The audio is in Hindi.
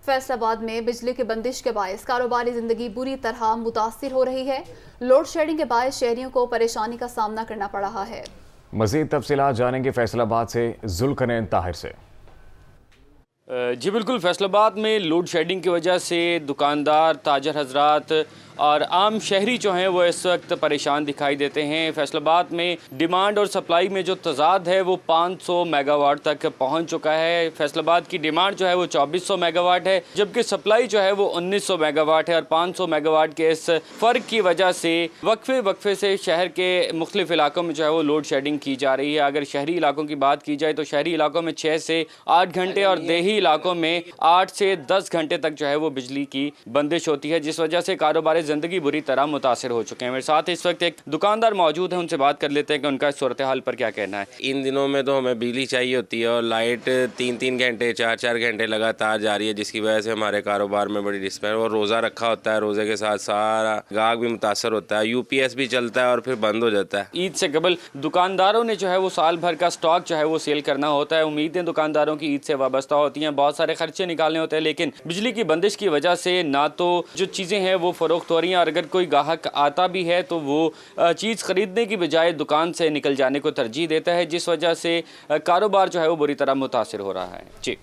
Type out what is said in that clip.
फैसलाबाद में बिजली की बंदिश के बायस कारोबारी जिंदगी बुरी तरह मुतासिर हो रही है। लोड शेडिंग के बायस शहरियों को परेशानी का सामना करना पड़ रहा है। मजीद तफसीलात जानेंगे फैसलाबाद से जुल्करनैन ताहिर से। जी बिल्कुल, फैसलाबाद में लोड शेडिंग की वजह से दुकानदार, ताजर हजरात और आम शहरी जो हैं वो इस वक्त परेशान दिखाई देते हैं। फैसलाबाद में डिमांड और सप्लाई में जो तज़ाद है वो 500 मेगावाट तक पहुंच चुका है। फैसलाबाद की डिमांड जो है वो 2400 मेगावाट है, जबकि सप्लाई जो है वो 1900 मेगावाट है। और 500 मेगावाट के इस फ़र्क की वजह से वक्फे से शहर के मुख्तलिफ इलाकों में जो है वो लोड शेडिंग की जा रही है। अगर शहरी इलाकों की बात की जाए तो शहरी इलाकों में 6 से 8 घंटे और देही इलाकों में 8 से 10 घंटे तक जो है वो बिजली की बंदिश होती है, जिस वजह से कारोबारी ज़िंदगी बुरी तरह मुतासिर हो चुके हैं। मेरे साथ इस वक्त एक दुकानदार मौजूद है, उनसे बात कर लेते हैं कि उनका सूरत हाल पर क्या कहना है। इन दिनों में तो हमें बिजली चाहिए होती है और लाइट 3-3 घंटे 4-4 घंटे लगातार जा रही है, जिसकी वजह से हमारे कारोबार में बड़ी डिस्पेंस। और रोज़ा रखा होता है, रोज़े के साथ सारा गाहक भी मुतासर होता है, यूपीएस भी चलता है और फिर बंद हो जाता है। ईद से कबल दुकानदारों ने जो है वो साल भर का स्टॉक जो है वो सेल करना होता है। उम्मीदें दुकानदारों की ईद से वाबस्ता होती हैं, बहुत सारे खर्चे निकालने होते हैं, लेकिन बिजली की बंदिश की वजह से ना तो जो चीज़ें हैं वो फ़रोख्त हो रही हैं, और अगर कोई ग्राहक आता भी है तो वो चीज़ ख़रीदने की बजाय दुकान से निकल जाने को तरजीह देता है, जिस वजह से कारोबार जो है वो बुरी तरह मुतासिर हो रहा है। जी।